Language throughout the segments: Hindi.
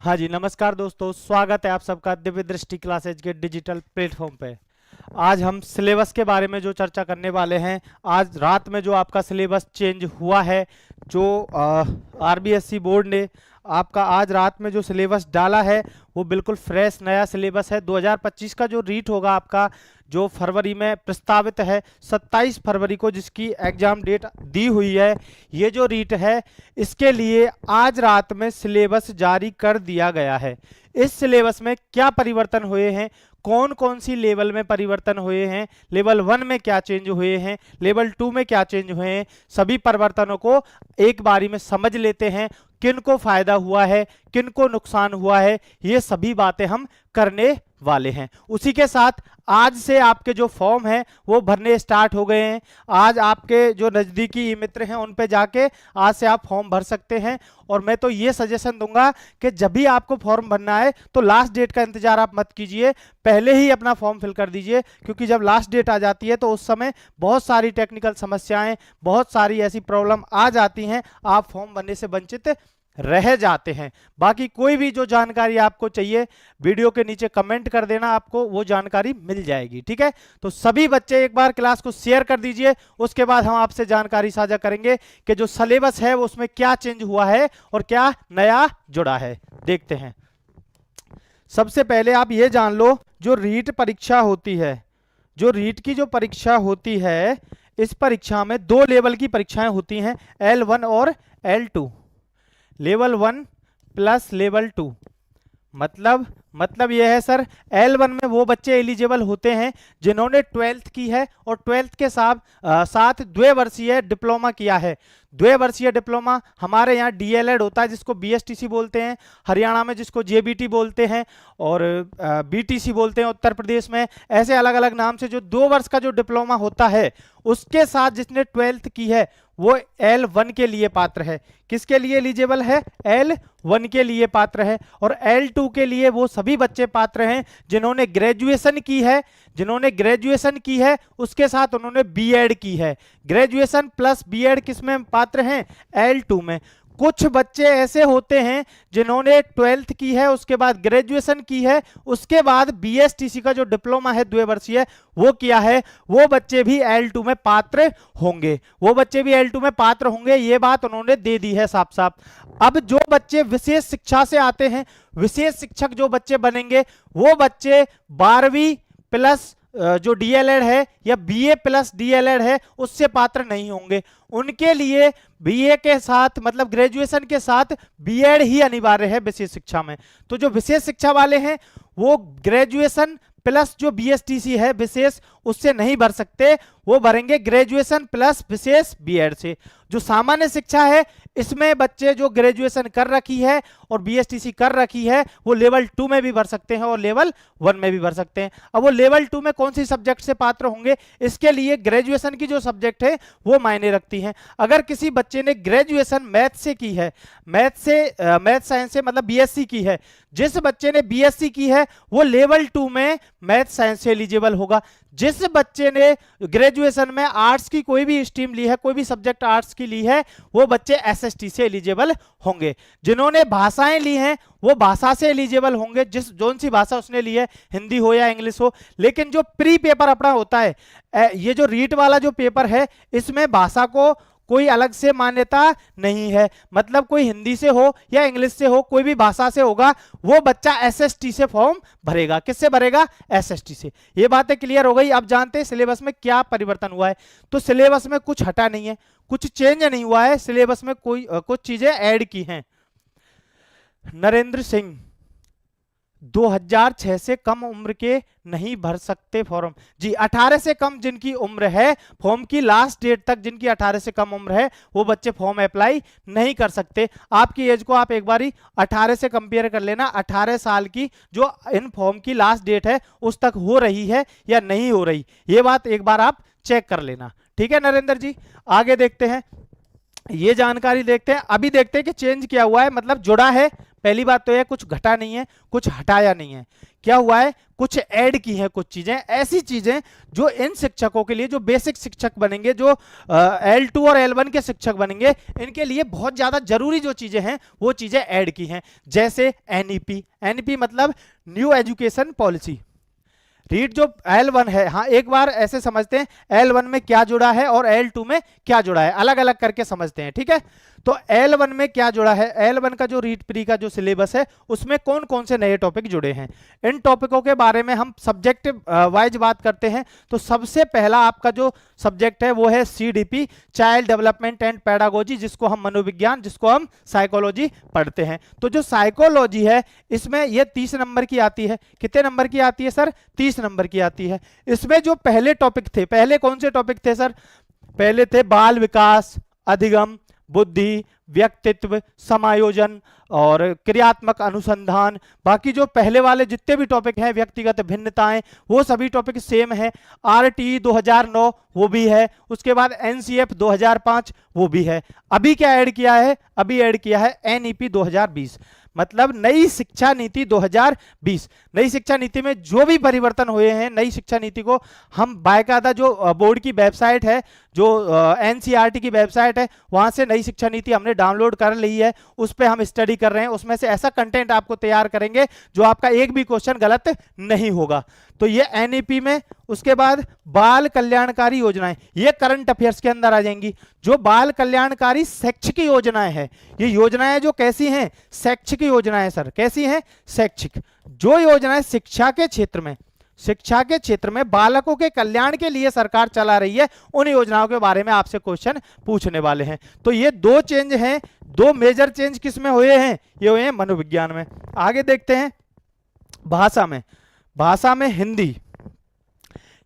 हाँ जी, नमस्कार दोस्तों, स्वागत है आप सबका दिव्य दृष्टि क्लासेज के डिजिटल प्लेटफॉर्म पे। आज हम सिलेबस के बारे में जो चर्चा करने वाले हैं। आज रात में जो आपका सिलेबस चेंज हुआ है, जो आरबीएसई बोर्ड ने आपका आज रात में जो सिलेबस डाला है वो बिल्कुल फ्रेश नया सिलेबस है। 2025 का जो रीट होगा आपका, जो फरवरी में प्रस्तावित है 27 फरवरी को जिसकी एग्जाम डेट दी हुई है, ये जो रीट है इसके लिए आज रात में सिलेबस जारी कर दिया गया है। इस सिलेबस में क्या परिवर्तन हुए हैं, कौन कौन सी लेवल में परिवर्तन हुए हैं, लेवल 1 में क्या चेंज हुए हैं, लेवल 2 में क्या चेंज हुए हैं, सभी परिवर्तनों को एक बारी में समझ लेते हैं। किन को फायदा हुआ है, किन को नुकसान हुआ है, ये सभी बातें हम करने वाले हैं। उसी के साथ आज से आपके जो फॉर्म है वो भरने स्टार्ट हो गए हैं। आज आपके जो नज़दीकी मित्र हैं उन पे जाके आज से आप फॉर्म भर सकते हैं। और मैं तो ये सजेशन दूंगा कि जब भी आपको फॉर्म भरना है तो लास्ट डेट का इंतजार आप मत कीजिए, पहले ही अपना फॉर्म फिल कर दीजिए, क्योंकि जब लास्ट डेट आ जाती है तो उस समय बहुत सारी टेक्निकल समस्याएं, बहुत सारी ऐसी प्रॉब्लम आ जाती हैं, आप फॉर्म भरने से वंचित रह जाते हैं। बाकी कोई भी जो जानकारी आपको चाहिए वीडियो के नीचे कमेंट कर देना, आपको वो जानकारी मिल जाएगी। ठीक है, तो सभी बच्चे एक बार क्लास को शेयर कर दीजिए, उसके बाद हम आपसे जानकारी साझा करेंगे कि जो सिलेबस है वो उसमें क्या चेंज हुआ है और क्या नया जुड़ा है। देखते हैं। सबसे पहले आप ये जान लो, जो रीट परीक्षा होती है, जो रीट की जो परीक्षा होती है, इस परीक्षा में 2 लेवल की परीक्षाएं होती हैं, L1 और L2। लेवल 1 प्लस लेवल 2 मतलब यह है सर, L1 में वो बच्चे एलिजिबल होते हैं जिन्होंने 12th की है और 12th के साथ 2 वर्षीय डिप्लोमा किया है। 2 वर्षीय डिप्लोमा हमारे यहाँ डीएलएड होता है जिसको बीएसटीसी बोलते हैं, हरियाणा में जिसको जेबीटी बोलते हैं और बीटीसी बोलते हैं उत्तर प्रदेश में। ऐसे अलग अलग नाम से जो 2 वर्ष का जो डिप्लोमा होता है उसके साथ जिसने 12th की है वो L1 के लिए पात्र है। किसके लिए एलिजिबल है? L1 के लिए पात्र है। और L2 के लिए वो सभी बच्चे पात्र हैं जिन्होंने ग्रेजुएशन की है, उसके साथ उन्होंने बीएड की है। ग्रेजुएशन प्लस बीएड किस में पात्र हैं? L2 में। कुछ बच्चे ऐसे होते हैं जिन्होंने 12th की है, उसके बाद ग्रेजुएशन की है, उसके बाद बीएसटीसी का जो डिप्लोमा है 2 वर्षीय वो किया है, वो बच्चे भी L2 में पात्र होंगे। ये बात उन्होंने दे दी है साफ साफ। अब जो बच्चे विशेष शिक्षा से आते हैं, विशेष शिक्षक जो बच्चे बनेंगे, वो बच्चे 12वीं प्लस जो डीएलएड है या बीए प्लस डीएलएड है उससे पात्र नहीं होंगे। उनके लिए बीए के साथ मतलब ग्रेजुएशन के साथ बीएड ही अनिवार्य है विशेष शिक्षा में। तो जो विशेष शिक्षा वाले हैं वो ग्रेजुएशन प्लस जो बीएसटीसी है विशेष, उससे नहीं भर सकते, वो भरेंगे ग्रेजुएशन प्लस विशेष बीएड से। जो सामान्य शिक्षा है इसमें बच्चे जो ग्रेजुएशन कर रखी है और बीएसटीसी कर रखी है वो लेवल 2 में भी भर सकते हैं और लेवल 1 में भी भर सकते हैं। अब वो लेवल 2 में कौन सी सब्जेक्ट से पात्र होंगे, इसके लिए ग्रेजुएशन की जो सब्जेक्ट है वो मायने रखती हैं। अगर किसी बच्चे ने ग्रेजुएशन मैथ से की है, मैथ साइंस से मतलब बीएससी की है, जिस बच्चे ने बीएससी की है वो लेवल 2 में मैथ साइंस से एलिजिबल होगा। जिस बच्चे ने ग्रेजुएशन में आर्ट्स की कोई भी स्ट्रीम ली है, कोई भी सब्जेक्ट आर्ट्स की ली है, वो बच्चे एसएसटी से एलिजिबल होंगे। जिन्होंने भाषाएं ली हैं वो भाषा से एलिजिबल होंगे, जोन सी भाषा उसने ली है, हिंदी हो या इंग्लिश हो। लेकिन जो प्री पेपर अपना होता है, ये जो रीट वाला जो पेपर है, इसमें भाषा को कोई अलग से मान्यता नहीं है। मतलब कोई हिंदी से हो या इंग्लिश से हो, कोई भी भाषा से होगा, वो बच्चा एसएसटी से फॉर्म भरेगा। किससे भरेगा? एसएसटी से। ये बातें क्लियर हो गई। अब जानते हैं सिलेबस में क्या परिवर्तन हुआ है। तो सिलेबस में कुछ हटा नहीं है, कुछ चेंज नहीं हुआ है, सिलेबस में कुछ चीजें ऐड की हैं। नरेंद्र सिंह 2006 से कम उम्र के नहीं भर सकते फॉर्म। जी, 18 से कम जिनकी उम्र है, फॉर्म की लास्ट डेट तक जिनकी 18 से कम उम्र है वो बच्चे फॉर्म अप्लाई नहीं कर सकते। आपकी एज को आप एक बारी 18 से कंपेयर कर लेना, 18 साल की जो इन फॉर्म की लास्ट डेट है उस तक हो रही है या नहीं हो रही, ये बात एक बार आप चेक कर लेना। ठीक है नरेंद्र जी, आगे देखते हैं, ये जानकारी देखते हैं। अभी देखते हैं कि चेंज क्या हुआ है, मतलब जुड़ा है, पहली बात तो यह कुछ घटा नहीं है, कुछ हटाया नहीं है। क्या हुआ है, कुछ ऐड की है, कुछ चीजें, ऐसी चीजें जो इन शिक्षकों के लिए, जो बेसिक शिक्षक बनेंगे, जो L2 और L1 के शिक्षक बनेंगे, इनके लिए बहुत ज्यादा जरूरी जो चीजें हैं वो चीजें ऐड की हैं। जैसे एनईपी, एनईपी मतलब न्यू एजुकेशन पॉलिसी। रीड जो L1 है, हाँ एक बार ऐसे समझते हैं L1 में क्या जुड़ा है और L2 में क्या जुड़ा है, अलग अलग करके समझते हैं, ठीक है। तो L1 में क्या जुड़ा है, L1 का जो रीड प्री का जो सिलेबस है उसमें कौन कौन से नए टॉपिक जुड़े हैं, इन टॉपिकों के बारे में हम सब्जेक्ट वाइज बात करते हैं। तो सबसे पहला आपका जो सब्जेक्ट है वो है CDP, child development and pedagogy, जिसको हम मनोविज्ञान, जिसको हम साइकोलॉजी पढ़ते हैं। तो जो साइकोलॉजी है इसमें ये 30 नंबर की आती है। कितने नंबर की आती है सर, 30 नंबर की आती है। इसमें जो पहले टॉपिक थे, पहले कौन से टॉपिक थे सर, पहले थे बाल विकास, अधिगम, बुद्धि, व्यक्तित्व, समायोजन और क्रियात्मक अनुसंधान। बाकी जो पहले वाले जितने भी टॉपिक हैं, व्यक्तिगत भिन्नताएं, वो सभी टॉपिक सेम है। RTE 2009 वो भी है, उसके बाद NCF 2005 वो भी है। अभी क्या ऐड किया है, अभी ऐड किया है NEP 2020, मतलब नई शिक्षा नीति 2020। नई शिक्षा नीति में जो भी परिवर्तन हुए हैं, नई शिक्षा नीति को हम बाकायदा जो बोर्ड की वेबसाइट है, जो NCERT की वेबसाइट है, वहां से नई शिक्षा नीति हमने डाउनलोड कर ली है, उस पर हम स्टडी कर रहे हैं। उसमें से ऐसा कंटेंट आपको तैयार करेंगे जो आपका एक भी क्वेश्चन गलत नहीं होगा। तो ये NEP में। उसके बाद बाल कल्याणकारी योजनाएं, ये करंट अफेयर्स के अंदर आ जाएंगी। जो बाल कल्याणकारी शैक्षिक योजनाएं हैं, ये योजनाएं जो कैसी हैं, शैक्षिक योजनाएं सर, कैसी हैं, शैक्षिक। जो योजनाएं शिक्षा के क्षेत्र में, शिक्षा के क्षेत्र में बालकों के कल्याण के लिए सरकार चला रही है, उन योजनाओं के बारे में आपसे क्वेश्चन पूछने वाले हैं। तो ये दो चेंज हैं, दो मेजर चेंज किस में हुए हैं, ये हुए हैं मनोविज्ञान में। आगे देखते हैं भाषा में। भाषा में हिंदी,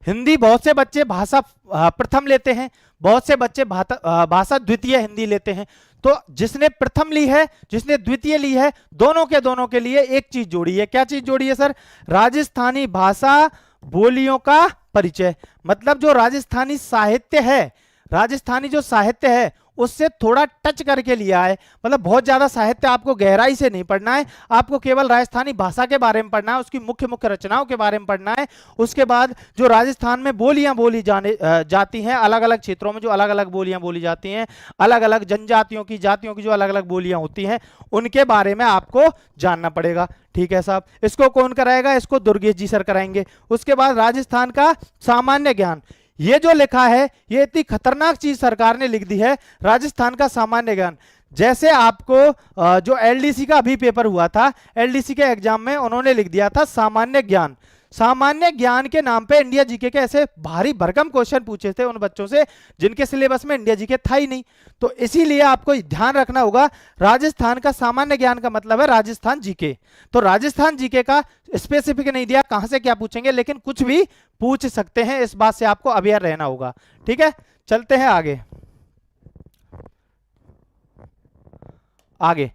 हिंदी बहुत से बच्चे भाषा प्रथम लेते हैं, बहुत से बच्चे भाषा द्वितीय हिंदी लेते हैं। तो जिसने प्रथम ली है, जिसने द्वितीय ली है, दोनों के लिए एक चीज जोड़ी है। क्या चीज जोड़ी है सर, राजस्थानी भाषा बोलियों का परिचय। मतलब जो राजस्थानी साहित्य है, राजस्थानी जो साहित्य है उससे थोड़ा टच करके लिया है। मतलब बहुत ज्यादा साहित्य आपको गहराई से नहीं पढ़ना है, आपको केवल राजस्थानी भाषा के बारे में पढ़ना है, उसकी मुख्य मुख्य रचनाओं के बारे में पढ़ना है। उसके बाद जो राजस्थान में बोलियां बोली जाती हैं, अलग अलग क्षेत्रों में जो अलग अलग बोलियां बोली जाती हैं, अलग अलग जनजातियों की, जातियों की जो अलग अलग बोलियां होती हैं, उनके बारे में आपको जानना पड़ेगा। ठीक है साहब, इसको कौन कराएगा, इसको दुर्गेश जी सर कराएंगे। उसके बाद राजस्थान का सामान्य ज्ञान, ये जो लिखा है ये इतनी खतरनाक चीज सरकार ने लिख दी है, राजस्थान का सामान्य ज्ञान। जैसे आपको जो LDC का अभी पेपर हुआ था, LDC के एग्जाम में उन्होंने लिख दिया था सामान्य ज्ञान। सामान्य ज्ञान के नाम पे इंडिया जीके के ऐसे भारी भरकम क्वेश्चन पूछे थे उन बच्चों से जिनके सिलेबस में इंडिया जीके था ही नहीं। तो इसीलिए आपको ध्यान रखना होगा, राजस्थान का सामान्य ज्ञान का मतलब है राजस्थान जीके। तो राजस्थान जीके का स्पेसिफिक नहीं दिया कहां से क्या पूछेंगे, लेकिन कुछ भी पूछ सकते हैं, इस बात से आपको अवेयर रहना होगा। ठीक है, चलते हैं आगे। आगे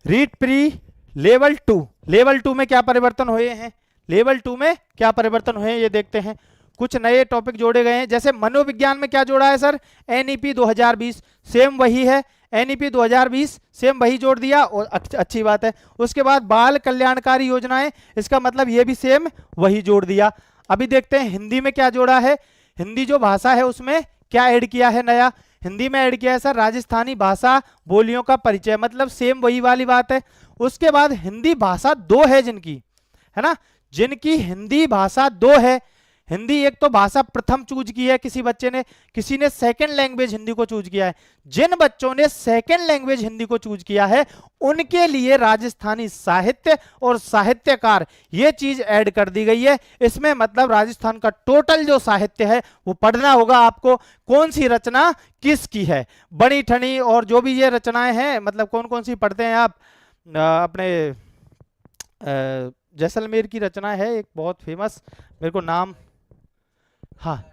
रीड प्री लेवल 2, लेवल 2 में क्या परिवर्तन हुए हैं, लेवल 2 में क्या परिवर्तन हुए हैं ये देखते हैं। कुछ नए टॉपिक जोड़े गए हैं। जैसे मनोविज्ञान में क्या जोड़ा है सर, NEP 2020 सेम वही है, NEP 2020 सेम वही जोड़ दिया और अच्छी बात है। उसके बाद बाल कल्याणकारी योजनाएं, इसका मतलब ये भी सेम वही जोड़ दिया। अभी देखते हैं हिंदी में क्या जोड़ा है, हिंदी जो भाषा है उसमें क्या ऐड किया है नया। हिंदी में ऐड किया है सर राजस्थानी भाषा बोलियों का परिचय, मतलब सेम वही वाली बात है। उसके बाद हिंदी भाषा 2 है जिनकी, है ना, जिनकी हिंदी भाषा 2 है। हिंदी एक तो भाषा प्रथम चूज की है किसी बच्चे ने, किसी ने सेकंड लैंग्वेज हिंदी को चूज किया है। जिन बच्चों ने सेकंड लैंग्वेज हिंदी को चूज किया है उनके लिए राजस्थानी साहित्य और साहित्यकार ये चीज ऐड कर दी गई है। इसमें मतलब राजस्थान का टोटल जो साहित्य है वो पढ़ना होगा आपको, कौन सी रचना किसकी है, बड़ी ठनी और जो भी ये रचनाएं हैं, मतलब कौन कौन सी पढ़ते हैं आप। अपने जैसलमेर की रचना है एक बहुत फेमस, मेरे को नाम, हाँ,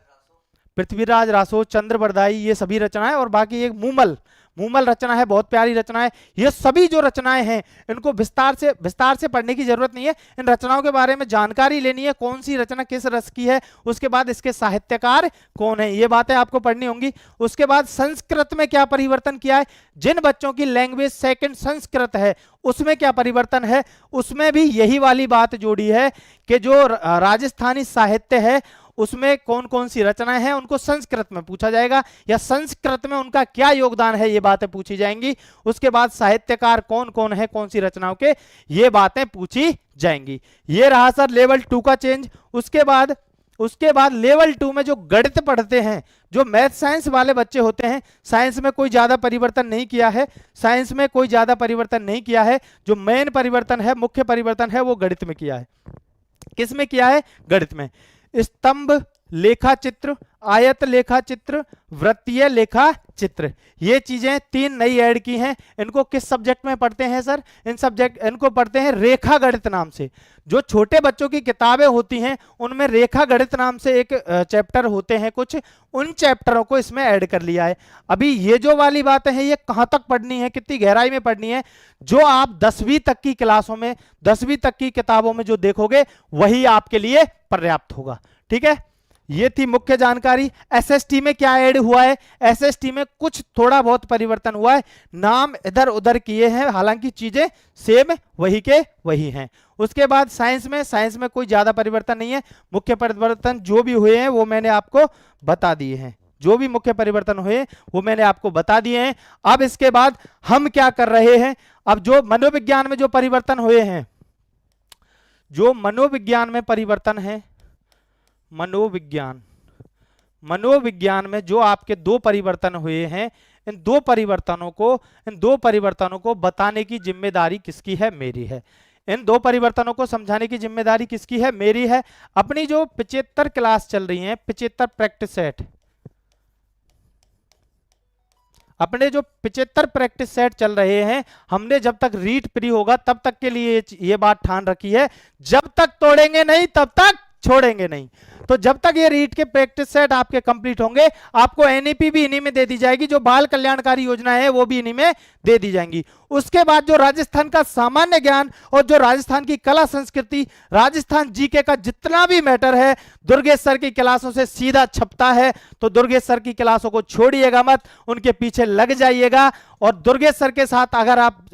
पृथ्वीराज रासो, चंद्र बरदाई, ये सभी रचनाएं। और बाकी एक मूमल, मूमल रचना है, बहुत प्यारी रचना है। ये सभी जो रचनाएं हैं इनको विस्तार से पढ़ने की जरूरत नहीं है। इन रचनाओं के बारे में जानकारी लेनी है, कौन सी रचना किस रस की है, उसके बाद इसके साहित्यकार कौन है, ये बातें आपको पढ़नी होंगी। उसके बाद संस्कृत में क्या परिवर्तन किया है, जिन बच्चों की लैंग्वेज सेकंड संस्कृत है उसमें क्या परिवर्तन है, उसमें भी यही वाली बात जोड़ी है कि जो राजस्थानी साहित्य है उसमें कौन कौन सी रचनाएं हैं उनको संस्कृत में पूछा जाएगा, या संस्कृत में उनका क्या योगदान है, ये बातें पूछी जाएंगी। उसके बाद साहित्यकार कौन कौन है, कौन सी रचनाओं के, ये बातें पूछी जाएंगी। ये रहा सर लेवल 2 का चेंज। उसके बाद लेवल 2 में जो गणित पढ़ते हैं, जो मैथ साइंस वाले बच्चे होते हैं, साइंस में कोई ज्यादा परिवर्तन नहीं किया है, साइंस में कोई ज्यादा परिवर्तन नहीं किया है। जो मेन परिवर्तन है, मुख्य परिवर्तन है, वो गणित में किया है। किस में किया है, गणित में। स्तंभ लेखा चित्र, आयत लेखा चित्र, वृत्तीय लेखा चित्र, ये चीजें 3 नई ऐड की हैं। इनको किस सब्जेक्ट में पढ़ते हैं सर, इनको पढ़ते हैं रेखा गणित नाम से। जो छोटे बच्चों की किताबें होती हैं उनमें रेखा गणित नाम से एक चैप्टर होते हैं कुछ, उन चैप्टरों को इसमें ऐड कर लिया है। अभी ये जो वाली बातें हैं ये कहां तक पढ़नी है, कितनी गहराई में पढ़नी है, जो आप 10वीं तक की क्लासों में, 10वीं तक की किताबों में जो देखोगे वही आपके लिए पर्याप्त होगा। ठीक है, ये थी मुख्य जानकारी। एसएसटी में क्या ऐड हुआ है, एसएसटी में कुछ थोड़ा बहुत परिवर्तन हुआ है, नाम इधर उधर किए हैं, हालांकि चीजें सेम वही के वही हैं। उसके बाद साइंस में कोई ज्यादा परिवर्तन नहीं है। मुख्य परिवर्तन जो भी हुए हैं वो मैंने आपको बता दिए हैं, जो भी मुख्य परिवर्तन हुए वो मैंने आपको बता दिए हैं। अब इसके बाद हम क्या कर रहे हैं, अब जो मनोविज्ञान में जो परिवर्तन हुए हैं, जो मनोविज्ञान में परिवर्तन है, मनोविज्ञान में जो आपके 2 परिवर्तन हुए हैं, इन दो परिवर्तनों को बताने की जिम्मेदारी किसकी है, मेरी है। इन 2 परिवर्तनों को समझाने की जिम्मेदारी किसकी है, मेरी है। अपनी जो 75 क्लास चल रही है, 75 प्रैक्टिस सेट, अपने जो 75 प्रैक्टिस सेट चल रहे हैं, हमने जब तक रीट फ्री होगा तब तक के लिए ये बात ठान रखी है, जब तक तोड़ेंगे नहीं तब तक छोड़ेंगे नहीं। तो जब तक ये रीट के प्रैक्टिस सेट आपके कंप्लीट होंगे, आपको एनईपी भी इन्हीं में दे दी जाएगी, जो बाल कल्याणकारी योजना है वो भी इन्हीं में दे दी जाएंगी। उसके बाद जो राजस्थान का सामान्य ज्ञान और जो राजस्थान की कला संस्कृति, राजस्थान जीके का जितना भी मैटर है, दुर्गेश सर की क्लासों से सीधा छपता है। तो दुर्गेश सर की क्लासों को छोड़िएगा मत, उनके पीछे लग जाइएगा। और दुर्गेश सर के साथ अगर आप